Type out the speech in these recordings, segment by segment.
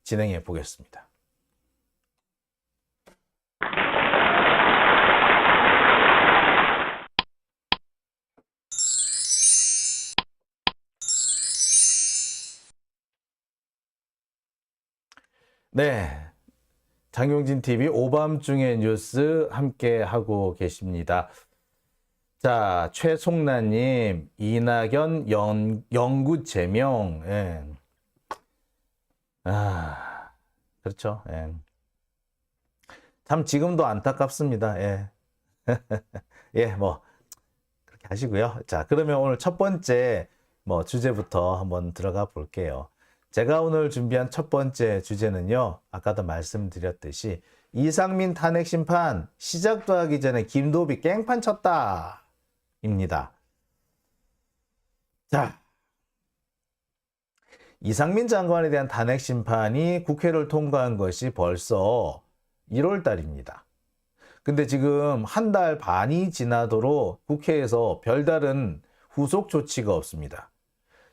진행해 보겠습니다. 네, 장용진 TV 오밤중의 뉴스 함께 하고 계십니다. 자, 최송란님, 이낙연 영구 제명. 예. 그렇죠. 예. 참 지금도 안타깝습니다. 예. 예, 뭐 그렇게 하시고요. 자, 그러면 오늘 첫 번째 주제부터 한번 들어가 볼게요. 제가 오늘 준비한 첫 번째 주제는요, 아까도 말씀드렸듯이 이상민 탄핵 심판 시작도 하기 전에 김도비 깽판 쳤다 입니다. 자, 이상민 장관에 대한 탄핵 심판이 국회를 통과한 것이 벌써 1월 달입니다. 근데 지금 한 달 반이 지나도록 국회에서 별다른 후속 조치가 없습니다.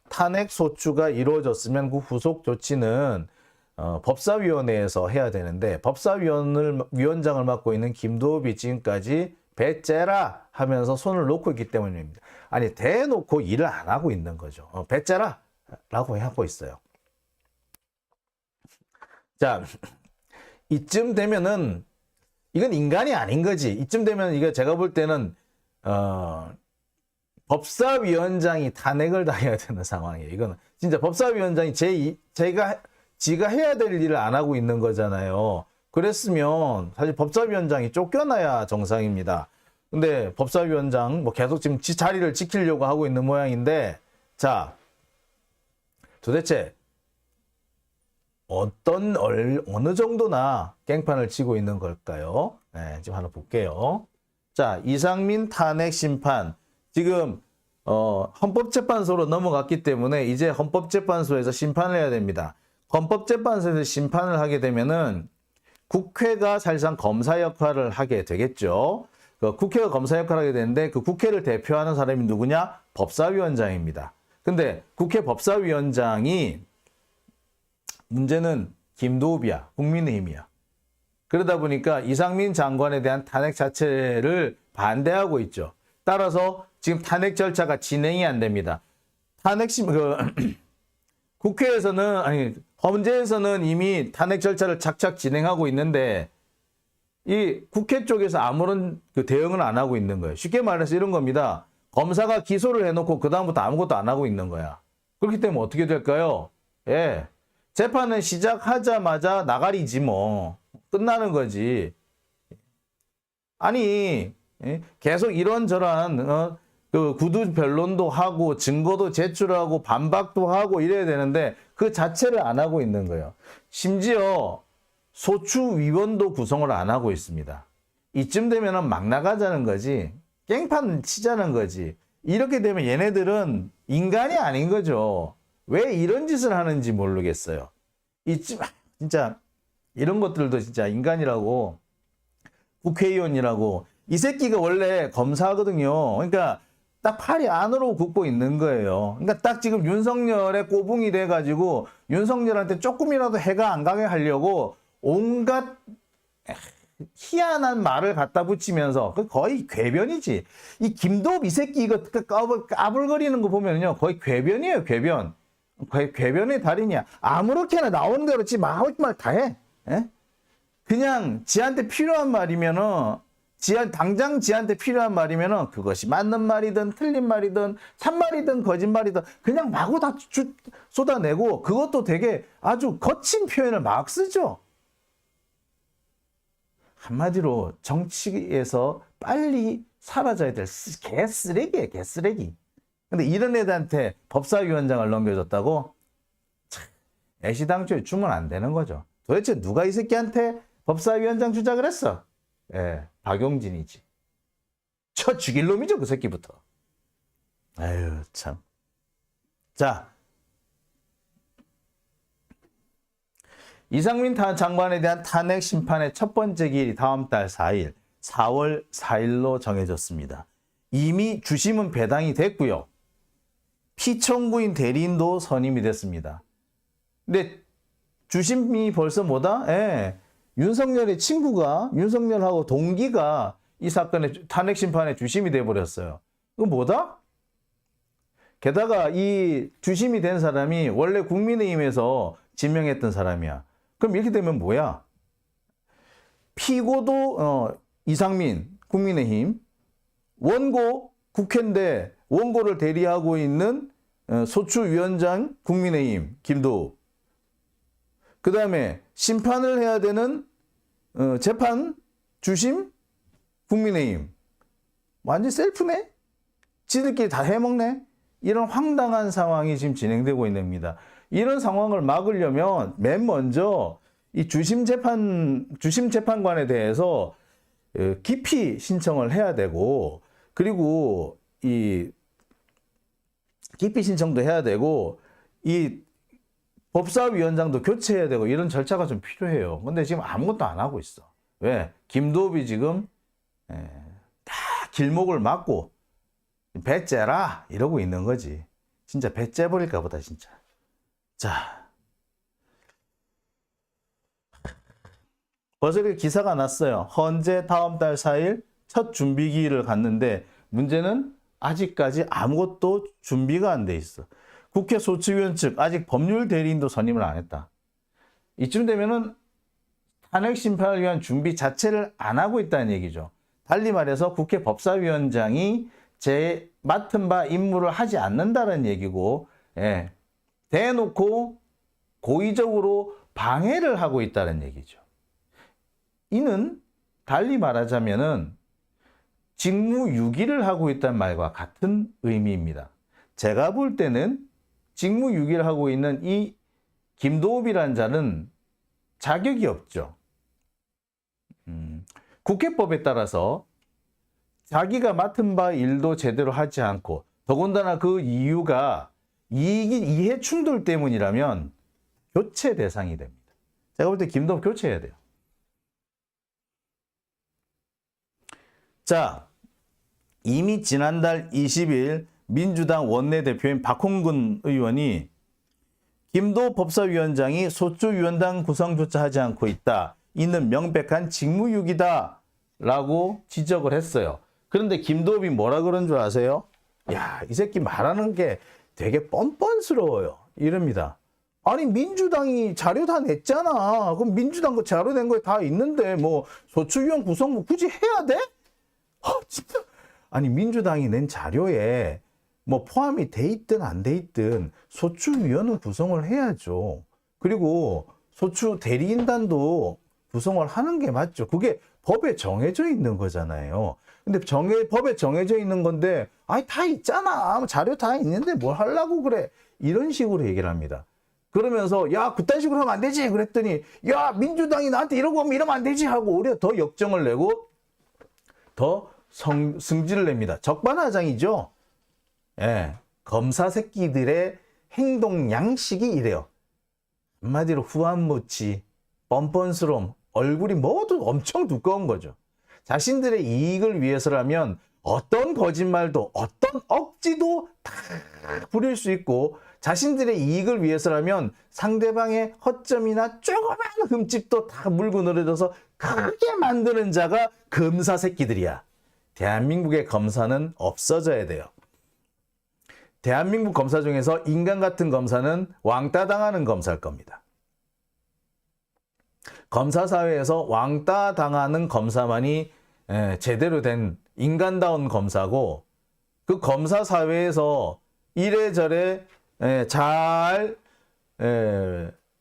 탄핵 소추가 이루어졌으면 그 후속 조치는 법사위원회에서 해야 되는데 법사위원장을 맡고 있는 김도비 지금까지 배째라 하면서 손을 놓고 있기 때문입니다. 아니, 대놓고 일을 안 하고 있는 거죠. 배째라 라고 하고 있어요. 자, 이쯤 되면은 이건 인간이 아닌 거지. 이쯤 되면 이거 제가 볼 때는 법사위원장이 탄핵을 당해야 되는 상황이에요. 이거는 진짜 법사위원장이 지가 해야 될 일을 안 하고 있는 거잖아요. 그랬으면 사실 법사위원장이 쫓겨나야 정상입니다. 근데 법사위원장 계속 지금 자리를 지키려고 하고 있는 모양인데, 자, 도대체 어느 정도나 깽판을 치고 있는 걸까요? 네, 지금 하나 볼게요. 자, 이상민 탄핵 심판. 지금 헌법재판소로 넘어갔기 때문에 이제 헌법재판소에서 심판을 해야 됩니다. 헌법재판소에서 심판을 하게 되면은 국회가 사실상 검사 역할을 하게 되겠죠. 국회가 검사 역할을 하게 되는데 그 국회를 대표하는 사람이 누구냐? 법사위원장입니다. 근데 국회 법사위원장이 문제는 김도비야, 국민의힘이야. 그러다 보니까 이상민 장관에 대한 탄핵 자체를 반대하고 있죠. 따라서 지금 탄핵 절차가 진행이 안 됩니다. 국회에서는, 헌재에서는 이미 탄핵 절차를 착착 진행하고 있는데, 이 국회 쪽에서 아무런 대응을 안 하고 있는 거예요. 쉽게 말해서 이런 겁니다. 검사가 기소를 해놓고 그다음부터 아무것도 안 하고 있는 거야. 그렇기 때문에 어떻게 될까요? 예. 재판은 시작하자마자 나가리지 뭐. 끝나는 거지. 아니, 계속 이런저런 구두 변론도 하고 증거도 제출하고 반박도 하고 이래야 되는데 그 자체를 안 하고 있는 거예요. 심지어 소추위원도 구성을 안 하고 있습니다. 이쯤 되면 막 나가자는 거지. 깽판 치자는 거지. 이렇게 되면 얘네들은 인간이 아닌 거죠. 왜 이런 짓을 하는지 모르겠어요. 진짜 이런 것들도 진짜 인간이라고, 국회의원이라고. 이 새끼가 원래 검사거든요. 그러니까 딱 팔이 안으로 굽고 있는 거예요. 그러니까 딱 지금 윤석열의 꼬붕이 돼가지고 윤석열한테 조금이라도 해가 안 가게 하려고 온갖 희한한 말을 갖다 붙이면서 거의 궤변이지. 이 김도비 새끼 이거 까불거리는 거 보면요 거의 궤변이에요. 궤변의 달인이야. 아무렇게나 나오는 대로 지 마을 말 다 해. 에? 그냥 지한테 필요한 말이면은 당장 지한테 필요한 말이면은 그것이 맞는 말이든 틀린 말이든 참말이든 거짓말이든 그냥 마구 다 쏟아내고, 그것도 되게 아주 거친 표현을 막 쓰죠. 한마디로 정치에서 빨리 사라져야 될 개쓰레기예요. 개쓰레기. 근데 이런 애들한테 법사위원장을 넘겨줬다고? 참, 애시당초에 주면 안 되는 거죠. 도대체 누가 이 새끼한테 법사위원장 주자 그랬어? 예, 박용진이지. 쳐 죽일 놈이죠, 그 새끼부터. 아유, 참. 자, 이상민 장관에 대한 탄핵 심판의 첫 번째 기일이 다음 달 4일, 4월 4일로 정해졌습니다. 이미 주심은 배당이 됐고요. 피청구인 대리인도 선임이 됐습니다. 근데 주심이 벌써 뭐다? 예. 윤석열의 친구가, 윤석열하고 동기가 이 사건의 탄핵 심판의 주심이 돼버렸어요. 그건 뭐다? 게다가 이 주심이 된 사람이 원래 국민의힘에서 지명했던 사람이야. 그럼 이렇게 되면 뭐야? 피고도 이상민 국민의힘, 원고 국회인데 원고를 대리하고 있는 소추위원장 국민의힘 김도우, 그 다음에 심판을 해야 되는 재판 주심 국민의힘. 완전 셀프네? 지들끼리 다 해먹네? 이런 황당한 상황이 지금 진행되고 있는 겁니다. 이런 상황을 막으려면 맨 먼저 이 주심 재판관에 대해서 기피 신청을 해야 되고, 그리고 이 기피 신청도 해야 되고, 이 법사위원장도 교체해야 되고, 이런 절차가 좀 필요해요. 근데 지금 아무것도 안 하고 있어. 왜? 김도읍이 지금 다 길목을 막고 배째라 이러고 있는 거지. 진짜 배째버릴까 보다 진짜. 자, 벌써 이렇게 기사가 났어요. 헌재 다음 달 4일 첫 준비기일을 갔는데 문제는 아직까지 아무것도 준비가 안 돼 있어. 국회 소추위원 측 아직 법률 대리인도 선임을 안 했다. 이쯤 되면은 탄핵 심판을 위한 준비 자체를 안 하고 있다는 얘기죠. 달리 말해서 국회 법사위원장이 제 맡은 바 임무를 하지 않는다는 얘기고, 예, 대놓고 고의적으로 방해를 하고 있다는 얘기죠. 이는 달리 말하자면은 직무유기를 하고 있다는 말과 같은 의미입니다. 제가 볼 때는 직무유기를 하고 있는 이 김도읍이라는 자는 자격이 없죠. 국회법에 따라서 자기가 맡은 바 일도 제대로 하지 않고, 더군다나 그 이유가 이해 충돌 때문이라면 교체 대상이 됩니다. 제가 볼 때 김도읍 교체해야 돼요. 자, 이미 지난달 20일 민주당 원내대표인 박홍근 의원이 김도읍 법사위원장이 소추위원장 구성조차 하지 않고 있다. 이는 명백한 직무유기다 라고 지적을 했어요. 그런데 김도읍이 뭐라 그런 줄 아세요? 야, 이 새끼 말하는 게 되게 뻔뻔스러워요. 이럽니다. 아니, 민주당이 자료 다 냈잖아. 그럼 민주당 그 자료 낸 거에 다 있는데 뭐 소추위원 구성 뭐 굳이 해야 돼? 진짜. 아니, 민주당이 낸 자료에 뭐 포함이 돼 있든 안 돼 있든 소추위원은 구성을 해야죠. 그리고 소추 대리인단도 구성을 하는 게 맞죠. 그게 법에 정해져 있는 거잖아요. 근데 법에 정해져 있는 건데, 아니, 다 있잖아. 자료 다 있는데 뭘 하려고 그래. 이런 식으로 얘기를 합니다. 그러면서, 야, 그딴 식으로 하면 안 되지. 그랬더니, 야, 민주당이 나한테 이러고 하면 이러면 안 되지. 하고 오히려 더 역정을 내고 더 승질을 냅니다. 적반하장이죠. 예. 검사 새끼들의 행동 양식이 이래요. 한마디로 후안무치, 뻔뻔스러움, 얼굴이 모두 엄청 두꺼운 거죠. 자신들의 이익을 위해서라면 어떤 거짓말도 어떤 억지도 다 부릴 수 있고, 자신들의 이익을 위해서라면 상대방의 허점이나 조그만 흠집도 다 물고 늘어져서 크게 만드는 자가 검사 새끼들이야. 대한민국의 검사는 없어져야 돼요. 대한민국 검사 중에서 인간 같은 검사는 왕따 당하는 검사일 겁니다. 검사 사회에서 왕따 당하는 검사만이 제대로 된 인간다운 검사고, 그 검사 사회에서 이래저래 잘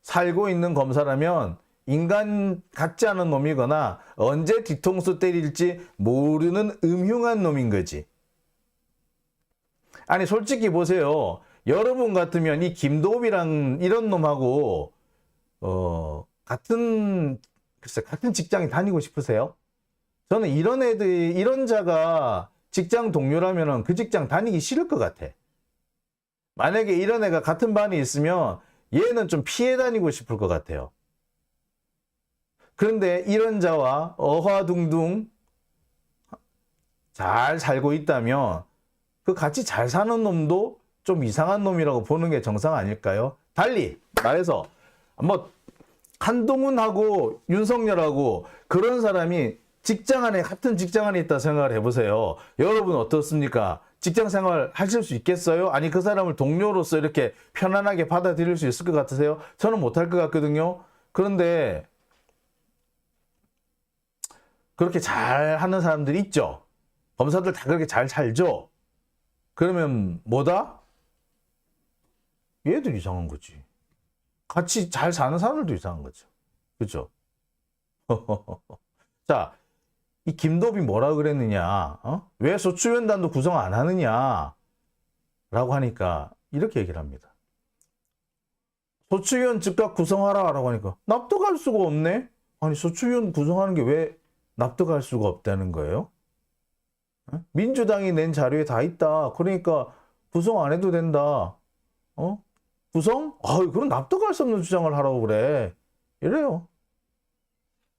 살고 있는 검사라면 인간 같지 않은 놈이거나 언제 뒤통수 때릴지 모르는 음흉한 놈인 거지. 아니, 솔직히 보세요. 여러분 같으면 이 김도읍이랑 이런 놈하고 같은 직장에 다니고 싶으세요? 저는 이런 애들, 이런 자가 직장 동료라면 그 직장 다니기 싫을 것 같아. 만약에 이런 애가 같은 반에 있으면 얘는 좀 피해 다니고 싶을 것 같아요. 그런데 이런 자와 어화둥둥 잘 살고 있다면 그 같이 잘 사는 놈도 좀 이상한 놈이라고 보는 게 정상 아닐까요? 달리 말해서 뭐 한동훈하고 윤석열하고 그런 사람이 직장 안에, 같은 직장 안에 있다 생각을 해보세요. 여러분 어떻습니까? 직장 생활 하실 수 있겠어요? 아니, 그 사람을 동료로서 이렇게 편안하게 받아들일 수 있을 것 같으세요? 저는 못할 것 같거든요. 그런데 그렇게 잘 하는 사람들이 있죠. 검사들 다 그렇게 잘 살죠. 그러면 뭐다? 얘들 이상한 거지. 같이 잘 사는 사람들도 이상한 거죠. 그렇죠? 자, 이 김도비 뭐라 그랬느냐? 왜 소추위원단도 구성 안 하느냐? 라고 하니까 이렇게 얘기를 합니다. 소추위원 즉각 구성하라 라고 하니까 납득할 수가 없네? 아니, 소추위원 구성하는 게 왜 납득할 수가 없다는 거예요? 민주당이 낸 자료에 다 있다. 그러니까 구성 안 해도 된다. 구성? 그럼 납득할 수 없는 주장을 하라고 그래. 이래요.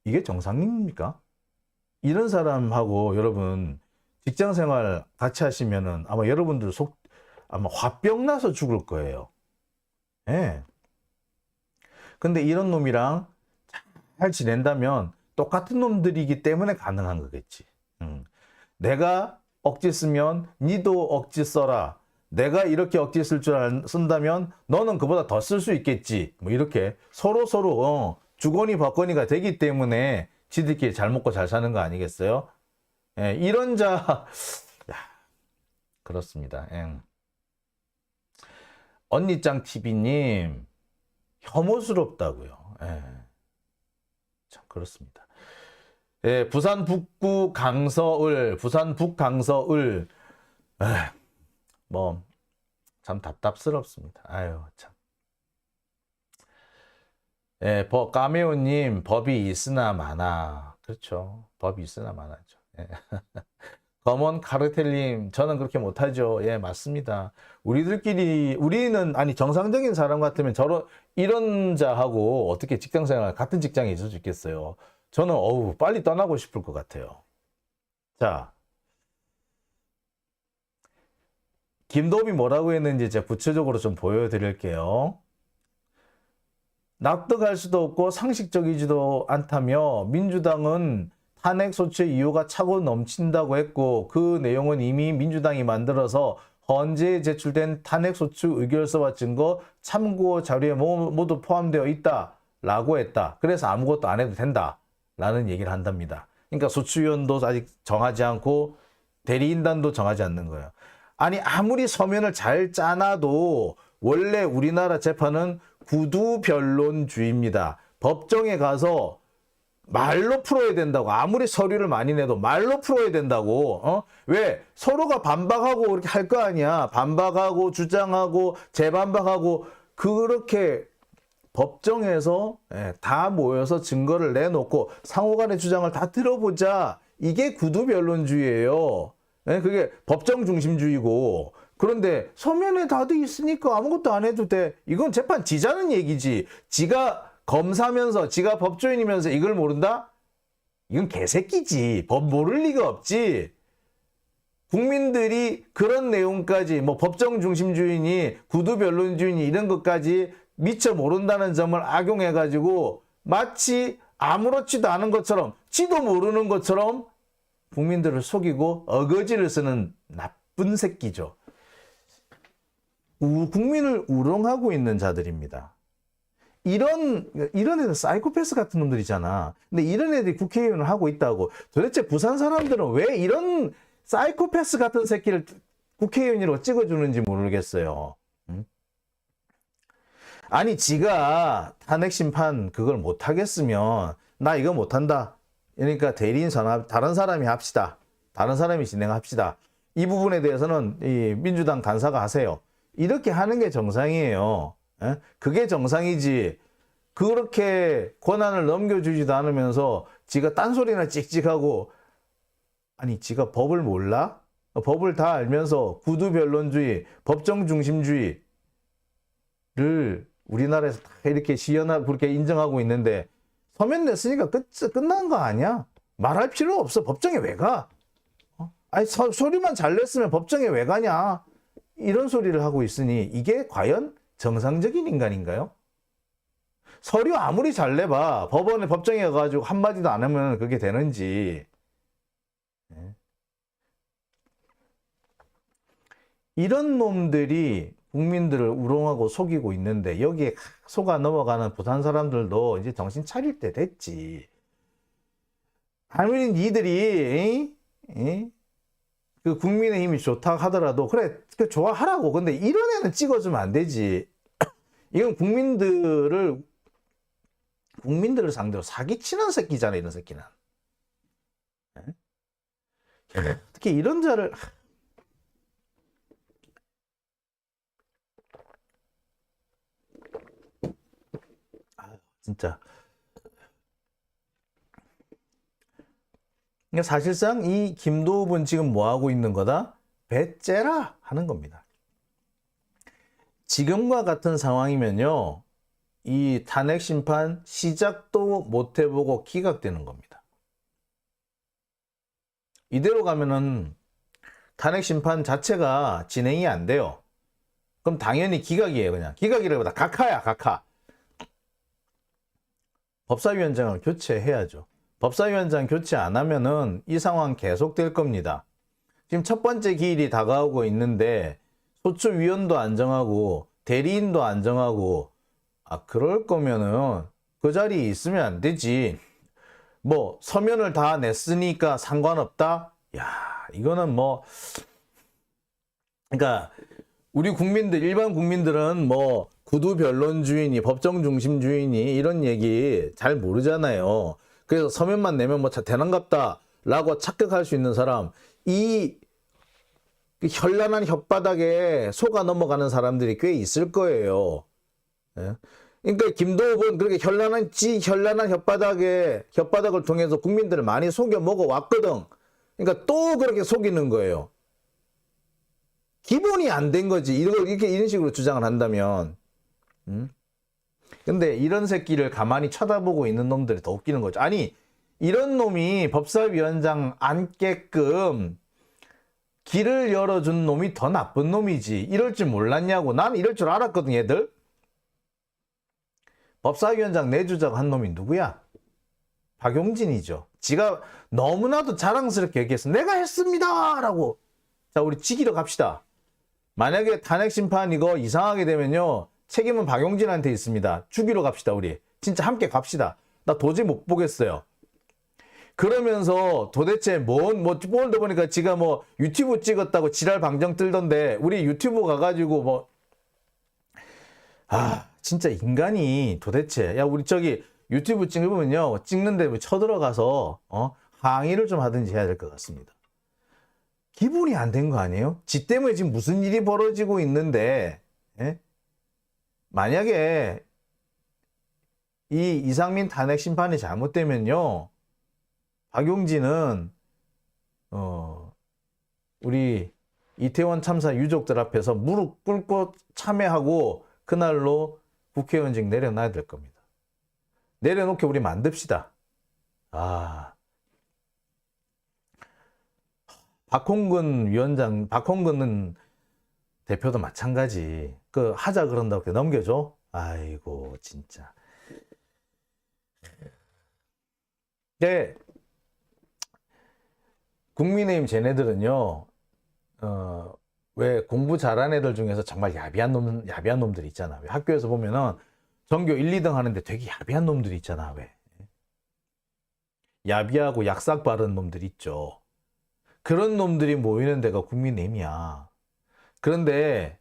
이게 정상입니까? 이런 사람하고 여러분 직장 생활 같이 하시면은 아마 여러분들 아마 화병 나서 죽을 거예요. 예. 근데 이런 놈이랑 잘 지낸다면 똑같은 놈들이기 때문에 가능한 거겠지. 내가 억지 쓰면 니도 억지 써라. 내가 이렇게 억지 쓸 줄 쓴다면 너는 그보다 더 쓸 수 있겠지. 뭐 이렇게 서로 주거니 받거니가 되기 때문에 지들끼리 잘 먹고 잘 사는 거 아니겠어요? 예, 이런 자, 야, 그렇습니다. 예. 언니짱 TV님 혐오스럽다고요. 예. 참 그렇습니다. 예, 부산 북구 강서을, 부산 북강서을, 뭐 참 답답스럽습니다. 아유 참. 예, 까메오님 법이 있으나 마나. 그렇죠. 법이 있으나 마나죠. 예. 검은 카르텔님 저는 그렇게 못하죠. 예, 맞습니다. 우리는 아니 정상적인 사람 같으면 이런 자하고 어떻게 직장생활 같은 직장에 있을 수 있겠어요. 저는 빨리 떠나고 싶을 것 같아요. 자, 김도비 뭐라고 했는지 제가 구체적으로 좀 보여드릴게요. 납득할 수도 없고 상식적이지도 않다며 민주당은 탄핵 소추의 이유가 차고 넘친다고 했고 그 내용은 이미 민주당이 만들어서 헌재에 제출된 탄핵 소추 의결서와 증거 참고 자료에 모두 포함되어 있다라고 했다. 그래서 아무것도 안 해도 된다라는 얘기를 한답니다. 그러니까 소추위원도 아직 정하지 않고 대리인단도 정하지 않는 거예요. 아니 아무리 서면을 잘 짜놔도 원래 우리나라 재판은 구두변론주의입니다. 법정에 가서 말로 풀어야 된다고. 아무리 서류를 많이 내도 말로 풀어야 된다고. 왜? 서로가 반박하고 그렇게 할 거 아니야. 반박하고 주장하고 재반박하고 그렇게 법정에서 다 모여서 증거를 내놓고 상호간의 주장을 다 들어보자. 이게 구두변론주의예요. 그게 법정 중심주의고. 그런데 서면에 다돼 있으니까 아무것도 안 해도 돼. 이건 재판 지자는 얘기지. 지가 검사면서 지가 법조인이면서 이걸 모른다? 이건 개새끼지. 법 모를 리가 없지. 국민들이 그런 내용까지 뭐 법정 중심주의니 구두변론주의니 이런 것까지 미처 모른다는 점을 악용해가지고 마치 아무렇지도 않은 것처럼 지도 모르는 것처럼 국민들을 속이고 어거지를 쓰는 나쁜 새끼죠. 국민을 우롱하고 있는 자들입니다. 이런 애들 사이코패스 같은 놈들이잖아. 근데 이런 애들이 국회의원을 하고 있다고. 도대체 부산 사람들은 왜 이런 사이코패스 같은 새끼를 국회의원으로 찍어주는지 모르겠어요. 아니 지가 탄핵 심판 그걸 못하겠으면 나 이거 못한다. 그러니까 대리인 전화 다른 사람이 합시다. 다른 사람이 진행합시다. 이 부분에 대해서는 이 민주당 간사가 하세요. 이렇게 하는 게 정상이에요. 그게 정상이지. 그렇게 권한을 넘겨주지도 않으면서 지가 딴소리나 찍찍하고 아니 지가 법을 몰라? 법을 다 알면서 구두변론주의, 법정 중심주의를 우리나라에서 다 이렇게 시연하고 그렇게 인정하고 있는데 서면 냈으니까 끝난 거 아니야? 말할 필요 없어. 법정에 왜 가? 아니 소리만 잘 냈으면 법정에 왜 가냐? 이런 소리를 하고 있으니 이게 과연 정상적인 인간인가요? 서류 아무리 잘 내봐. 법원에 법정에 가가지고 한마디도 안 하면 그게 되는지. 이런 놈들이 국민들을 우롱하고 속이고 있는데 여기에 속아 넘어가는 부산 사람들도 이제 정신 차릴 때 됐지. 아무리 니들이 그 국민의힘이 좋다 하더라도 그래 좋아하라고. 근데 이런 애는 찍어주면 안 되지. 이건 국민들을 상대로 사기치는 새끼잖아, 이런 새끼는. 특히 이런 자를 진짜. 그러니까 사실상 이 김도읍은 지금 뭐 하고 있는 거다? 배째라 하는 겁니다. 지금과 같은 상황이면요, 이 탄핵 심판 시작도 못 해보고 기각되는 겁니다. 이대로 가면은 탄핵 심판 자체가 진행이 안 돼요. 그럼 당연히 기각이에요. 그냥 기각이라기보다 각하야, 각하. 법사위원장을 교체해야죠. 법사위원장 교체 안 하면은 이 상황 계속될 겁니다. 지금 첫 번째 기일이 다가오고 있는데 소추위원도 안 정하고 대리인도 안 정하고, 그럴 거면은 그 자리에 있으면 안 되지. 뭐 서면을 다 냈으니까 상관없다? 야, 이거는 뭐, 그러니까 우리 국민들, 일반 국민들은 뭐 구두 변론주의니 법정 중심주의니 이런 얘기 잘 모르잖아요. 그래서 서면만 내면 뭐 대단갑다 라고 착각할 수 있는 사람, 이 현란한 혓바닥에 속아 넘어가는 사람들이 꽤 있을 거예요. 예? 그러니까 김도읍은 그렇게 현란한 혓바닥을 통해서 국민들을 많이 속여 먹어 왔거든. 그러니까 또 그렇게 속이는 거예요. 기본이 안 된 거지. 이런 식으로 주장을 한다면. 근데 이런 새끼를 가만히 쳐다보고 있는 놈들이 더 웃기는 거죠. 아니, 이런 놈이 법사위원장 앉게끔 길을 열어준 놈이 더 나쁜 놈이지. 이럴 줄 몰랐냐고. 난 이럴 줄 알았거든, 얘들. 법사위원장 내주자고 한 놈이 누구야? 박용진이죠. 지가 너무나도 자랑스럽게 얘기했어. 내가 했습니다! 라고. 자, 우리 지기로 갑시다. 만약에 탄핵 심판 이거 이상하게 되면요, 책임은 박용진한테 있습니다. 죽이러 갑시다, 우리. 진짜 함께 갑시다. 나 도저히 못 보겠어요. 그러면서 도대체 오늘도 보니까 지가 뭐 유튜브 찍었다고 지랄 방정 들던데, 우리 유튜브 가가지고 뭐, 진짜 인간이 도대체, 야, 우리 저기 유튜브 찍으면요, 찍는데 쳐들어가서, 항의를 좀 하든지 해야 될 것 같습니다. 기본이 안 된 거 아니에요? 지 때문에 지금 무슨 일이 벌어지고 있는데, 만약에 이 이상민 탄핵 심판이 잘못되면요, 박용진은 우리 이태원 참사 유족들 앞에서 무릎 꿇고 참회하고 그날로 국회의원직 내려놔야 될 겁니다. 내려놓게 우리 만듭시다. 박홍근 대표도 마찬가지. 하자 그런다고 이렇게 넘겨줘? 아이고, 진짜. 네. 국민의힘 쟤네들은요, 왜 공부 잘하는 애들 중에서 정말 야비한 놈들 있잖아. 왜 학교에서 보면은 전교 1, 2등 하는데 되게 야비한 놈들이 있잖아. 왜? 야비하고 약삭 바른 놈들 있죠. 그런 놈들이 모이는 데가 국민의힘이야. 그런데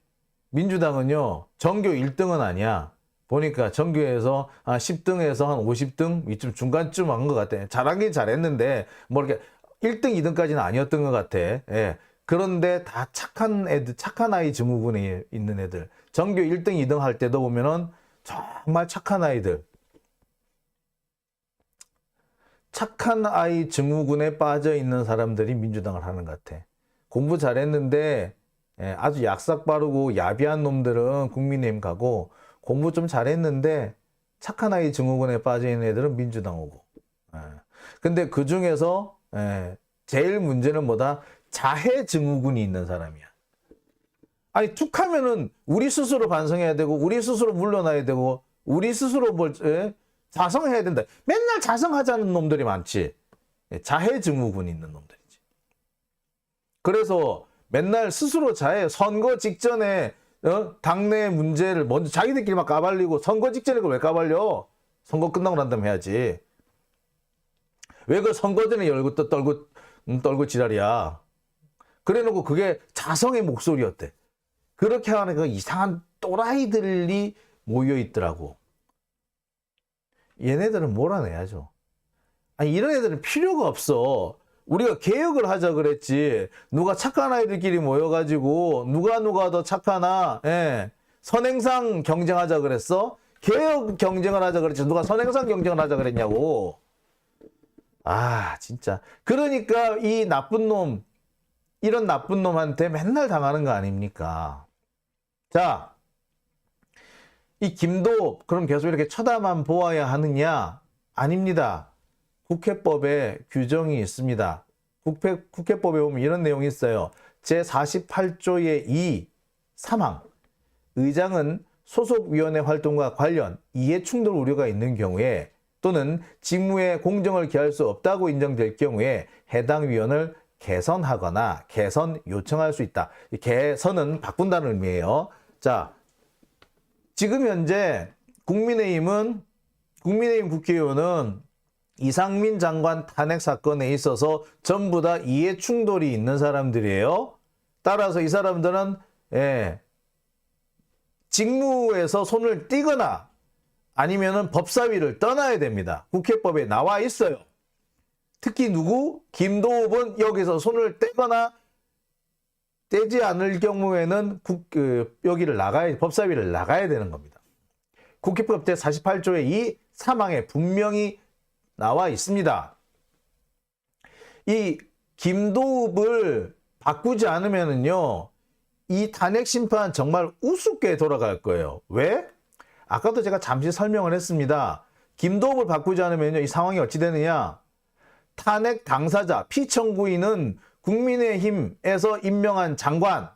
민주당은요, 전교 1등은 아니야. 보니까 전교에서 10등에서 한 50등 이쯤 중간쯤 한 것 같아. 잘하긴 잘했는데 뭐 이렇게 1등, 2등까지는 아니었던 것 같아. 예. 그런데 다 착한 애들, 착한 아이 증후군에 있는 애들. 전교 1등, 2등 할 때도 보면은 정말 착한 아이들. 착한 아이 증후군에 빠져 있는 사람들이 민주당을 하는 것 같아. 공부 잘했는데 아주 약삭 바르고 야비한 놈들은 국민의힘 가고, 공부 좀 잘했는데 착한 아이 증후군에 빠져 있는 애들은 민주당 오고. 근데 그 중에서 제일 문제는 뭐다? 자해 증후군이 있는 사람이야. 아니, 툭하면은 우리 스스로 반성해야 되고 우리 스스로 물러나야 되고 우리 스스로 자성해야 된다. 맨날 자성하자는 놈들이 많지. 자해증후군 있는 놈들이지. 그래서 맨날 스스로 자해. 선거 직전에 당내 문제를 먼저 자기들끼리 막 까발리고, 선거 직전에 그걸 왜 까발려? 선거 끝나고 난 다음에 해야지. 왜 그 선거 전에 열고 또 떨고 지랄이야. 그래놓고 그게 자성의 목소리였대. 그렇게 하는 그 이상한 또라이들이 모여 있더라고. 얘네들은 몰아내야죠. 아니, 이런 애들은 필요가 없어. 우리가 개혁을 하자 그랬지. 누가 착한 아이들끼리 모여가지고 누가 더 착하나, 선행상 경쟁하자 그랬어? 개혁 경쟁을 하자 그랬지. 누가 선행상 경쟁을 하자 그랬냐고. 아, 진짜. 그러니까 이 나쁜 놈, 이런 나쁜 놈한테 맨날 당하는 거 아닙니까? 자, 이 김도읍, 그럼 계속 이렇게 쳐다만 보아야 하느냐? 아닙니다. 국회법에 규정이 있습니다. 국회법에 보면 이런 내용이 있어요. 제48조의 2, 3항. 의장은 소속위원회 활동과 관련 이해충돌 우려가 있는 경우에 또는 직무에 공정을 기할 수 없다고 인정될 경우에 해당 위원을 개선하거나 개선 요청할 수 있다. 개선은 바꾼다는 의미예요. 자, 지금 현재 국민의힘 국회의원은 이상민 장관 탄핵 사건에 있어서 전부 다 이해 충돌이 있는 사람들이에요. 따라서 이 사람들은 직무에서 손을 떼거나 아니면은 법사위를 떠나야 됩니다. 국회법에 나와 있어요. 특히 누구? 김도읍은 여기서 손을 떼거나 떼지 않을 경우에는 법사위를 나가야 되는 겁니다. 국회법 제48조의 2, 3항에 분명히 나와 있습니다. 이 김도읍을 바꾸지 않으면은요, 이 탄핵 심판 정말 우습게 돌아갈 거예요. 왜? 아까도 제가 잠시 설명을 했습니다. 김도읍을 바꾸지 않으면요, 이 상황이 어찌 되느냐? 탄핵 당사자, 피청구인은 국민의힘에서 임명한 장관,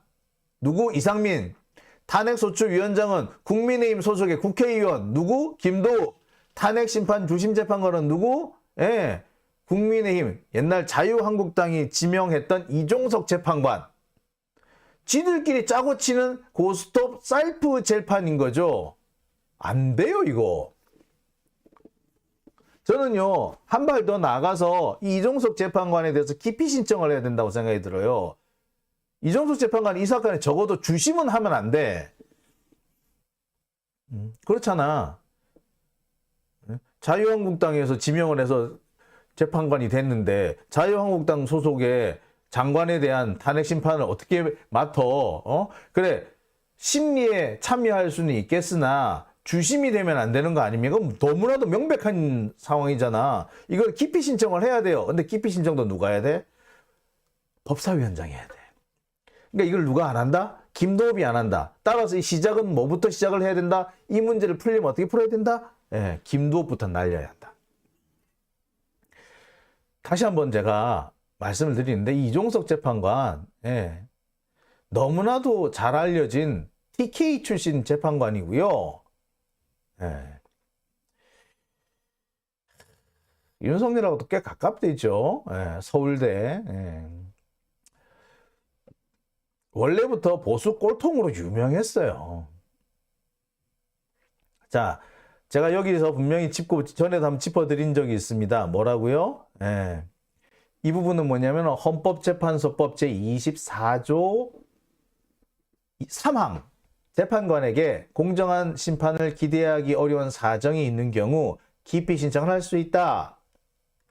누구? 이상민. 탄핵소추위원장은 국민의힘 소속의 국회의원, 누구? 김도읍. 탄핵심판 주심재판관은 누구? 국민의힘, 옛날 자유한국당이 지명했던 이종석 재판관. 지들끼리 짜고 치는 고스톱 셀프 재판인 거죠. 안 돼요, 이거. 저는요, 한 발 더 나가서 이종석 재판관에 대해서 기피 신청을 해야 된다고 생각이 들어요. 이종석 재판관이 이 사건에 적어도 주심은 하면 안 돼. 그렇잖아. 자유한국당에서 지명을 해서 재판관이 됐는데 자유한국당 소속의 장관에 대한 탄핵 심판을 어떻게 맡아? 그래, 심리에 참여할 수는 있겠으나 주심이 되면 안 되는 거 아닙니까? 너무나도 명백한 상황이잖아. 이걸 기피 신청을 해야 돼요. 근데 기피 신청도 누가 해야 돼? 법사위원장이 해야 돼. 그러니까 이걸 누가 안 한다? 김도읍이 안 한다. 따라서 이 시작은 뭐부터 시작을 해야 된다? 이 문제를 풀려면 어떻게 풀어야 된다? 김도읍부터 날려야 한다. 다시 한번 제가 말씀을 드리는데, 이종석 재판관, 너무나도 잘 알려진 TK 출신 재판관이고요. 윤석열하고도 꽤 가깝대 있죠. 서울대. 원래부터 보수 꼴통으로 유명했어요. 자, 제가 여기서 분명히 전에도 한번 짚어드린 적이 있습니다. 뭐라고요? 이 부분은 뭐냐면 헌법재판소법 제24조 3항. 재판관에게 공정한 심판을 기대하기 어려운 사정이 있는 경우 기피 신청을 할 수 있다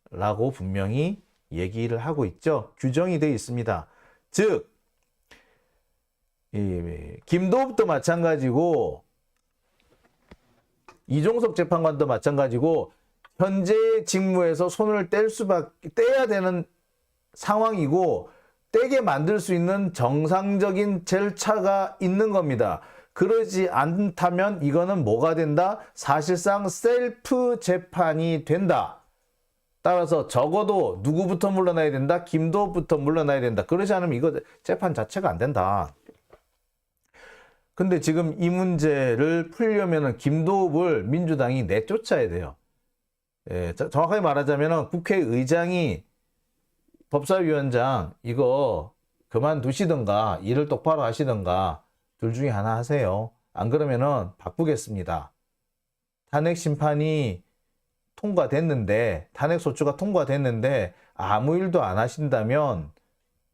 라고 분명히 얘기를 하고 있죠. 규정이 되어 있습니다. 즉 김도읍도 마찬가지고 이종석 재판관도 마찬가지고 현재 직무에서 손을 떼야 되는 상황이고 떼게 만들 수 있는 정상적인 절차가 있는 겁니다. 그러지 않다면 이거는 뭐가 된다? 사실상 셀프 재판이 된다. 따라서 적어도 누구부터 물러나야 된다? 김도읍부터 물러나야 된다. 그러지 않으면 이거 재판 자체가 안 된다. 근데 지금 이 문제를 풀려면은 김도읍을 민주당이 내쫓아야 돼요. 예, 정확하게 말하자면은 국회의장이 법사위원장 이거 그만두시든가 일을 똑바로 하시든가 둘 중에 하나 하세요. 안 그러면은 바꾸겠습니다. 탄핵 심판이 통과됐는데, 탄핵 소추가 통과됐는데 아무 일도 안 하신다면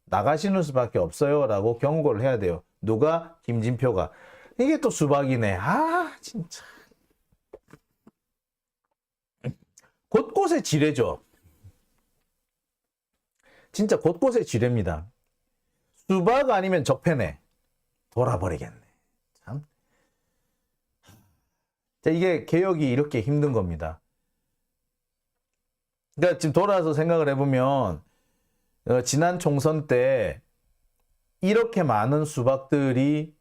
나가시는 수밖에 없어요 라고 경고를 해야 돼요. 누가? 김진표가. 이게 또 수박이네. 아 진짜 곳곳에 지뢰죠. 진짜 곳곳에 지뢰입니다. 수박 아니면 적폐네. 돌아버리겠네. 참. 자, 이게 개혁이 이렇게 힘든 겁니다. 그러니까 지금 돌아서 생각을 해보면 지난 총선 때 이렇게 많은 수박들이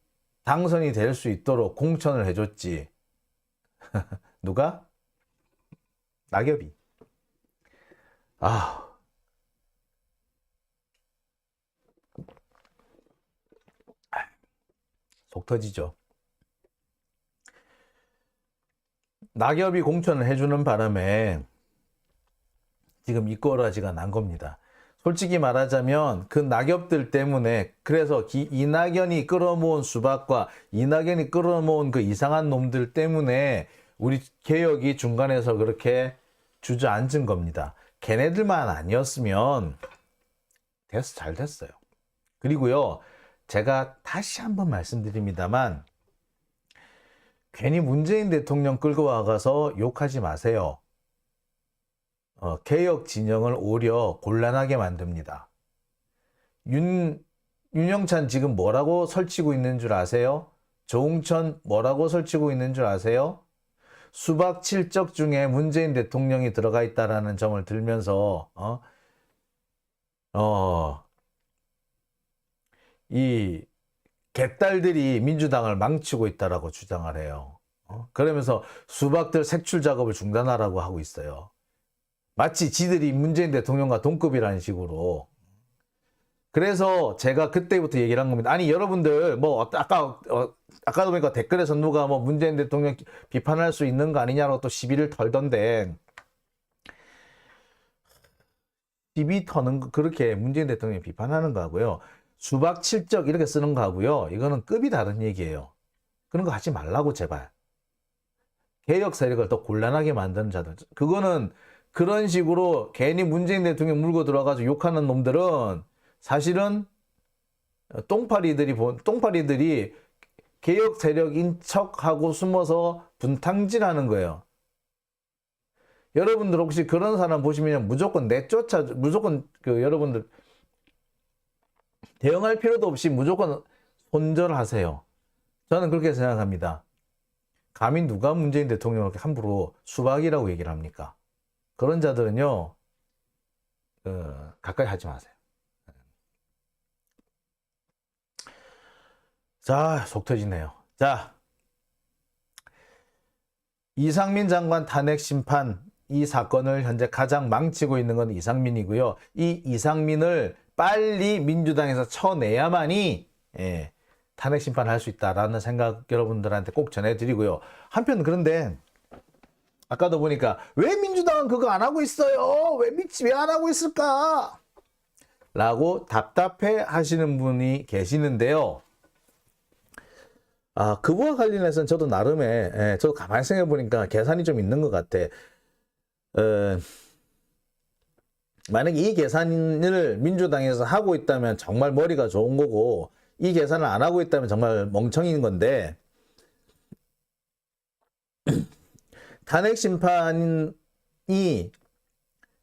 당선이 될 수 있도록 공천을 해줬지. 누가? 낙엽이. 아, 속 터지죠. 낙엽이 공천을 해주는 바람에 지금 이꼬라지가 난 겁니다. 솔직히 말하자면 그 낙엽들 때문에, 그래서 이낙연이 끌어모은 수박과 이낙연이 끌어모은 그 이상한 놈들 때문에 우리 개혁이 중간에서 그렇게 주저앉은 겁니다. 걔네들만 아니었으면 잘 됐어요. 그리고요, 제가 다시 한번 말씀드립니다만 괜히 문재인 대통령 끌고 와가서 욕하지 마세요. 개혁 진영을 오히려 곤란하게 만듭니다. 윤영찬 지금 뭐라고 설치고 있는 줄 아세요? 조응천 뭐라고 설치고 있는 줄 아세요? 수박 7적 중에 문재인 대통령이 들어가 있다라는 점을 들면서 이 개딸들이 민주당을 망치고 있다라고 주장을 해요. 그러면서 수박들 색출 작업을 중단하라고 하고 있어요. 마치 지들이 문재인 대통령과 동급이라는 식으로. 그래서 제가 그때부터 얘기를 한 겁니다. 아니 여러분들 뭐 아까도 보니까 댓글에서 누가 뭐 문재인 대통령 비판할 수 있는 거 아니냐고 또 시비를 털던데, 시비 터는 거, 그렇게 문재인 대통령이 비판하는 거하고요, 수박 7적 이렇게 쓰는 거하고요, 이거는 급이 다른 얘기예요. 그런 거 하지 말라고 제발. 개혁 세력을 더 곤란하게 만드는 자들, 그거는 그런 식으로 괜히 문재인 대통령 물고 들어가서 욕하는 놈들은 사실은 똥파리들이 개혁 세력인 척하고 숨어서 분탕질하는 거예요. 여러분들 혹시 그런 사람 보시면 무조건 무조건 여러분들 대응할 필요도 없이 무조건 손절하세요. 저는 그렇게 생각합니다. 감히 누가 문재인 대통령을 함부로 수박이라고 얘기를 합니까? 그런 자들은요, 가까이 하지 마세요. 자, 속 터지네요. 자, 이상민 장관 탄핵 심판, 이 사건을 현재 가장 망치고 있는 건 이상민이고요. 이 이상민을 빨리 민주당에서 쳐내야만이 탄핵 심판을 할 수 있다라는 생각 여러분들한테 꼭 전해드리고요. 한편 그런데 아까도 보니까 왜 민주당은 그거 안 하고 있어요? 왜 안 하고 있을까? 라고 답답해 하시는 분이 계시는데요. 그거와 관련해서는 저도 나름의, 저도 가만히 생각해 보니까 계산이 좀 있는 것 같아. 만약에 이 계산을 민주당에서 하고 있다면 정말 머리가 좋은 거고, 이 계산을 안 하고 있다면 정말 멍청인 건데, 탄핵 심판이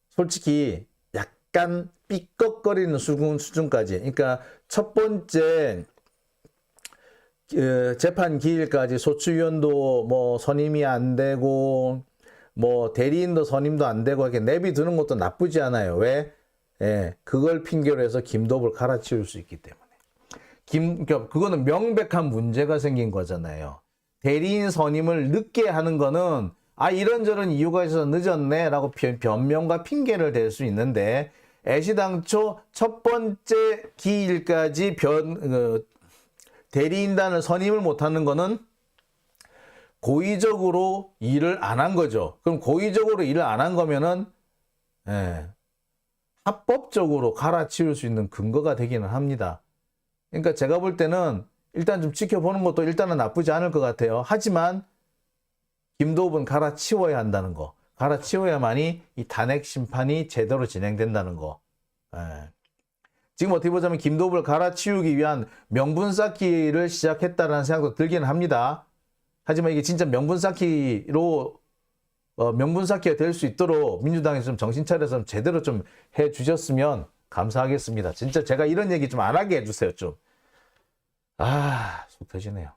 솔직히 약간 삐걱거리는 수준까지, 그러니까 첫 번째 재판 기일까지 소추위원도 뭐 선임이 안 되고 뭐 대리인도 선임도 안 되고 이렇게 내비두는 것도 나쁘지 않아요. 왜? 그걸 핑계로 해서 김도읍을 갈아치울 수 있기 때문에. 그러니까 그거는 명백한 문제가 생긴 거잖아요. 대리인 선임을 늦게 하는 거는 이런저런 이유가 있어서 늦었네 라고 변명과 핑계를 댈 수 있는데, 애시당초 첫 번째 기일까지 대리인단을 선임을 못하는 거는 고의적으로 일을 안 한 거죠. 그럼 고의적으로 일을 안 한 거면은 합법적으로 갈아치울 수 있는 근거가 되기는 합니다. 그러니까 제가 볼 때는 일단 좀 지켜보는 것도 일단은 나쁘지 않을 것 같아요. 하지만 김도읍은 갈아치워야 한다는 거. 갈아치워야만이 이 탄핵 심판이 제대로 진행된다는 거. 지금 어떻게 보자면 김도읍을 갈아치우기 위한 명분 쌓기를 시작했다는 생각도 들기는 합니다. 하지만 이게 진짜 명분 쌓기가 될 수 있도록 민주당에서 좀 정신 차려서 제대로 좀 해주셨으면 감사하겠습니다. 진짜 제가 이런 얘기 좀 안 하게 해주세요, 좀. 속 터지네요.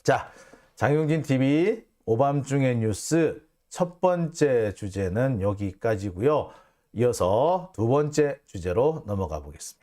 자, 장용진 TV 오밤중의 뉴스 첫 번째 주제는 여기까지고요. 이어서 두 번째 주제로 넘어가 보겠습니다.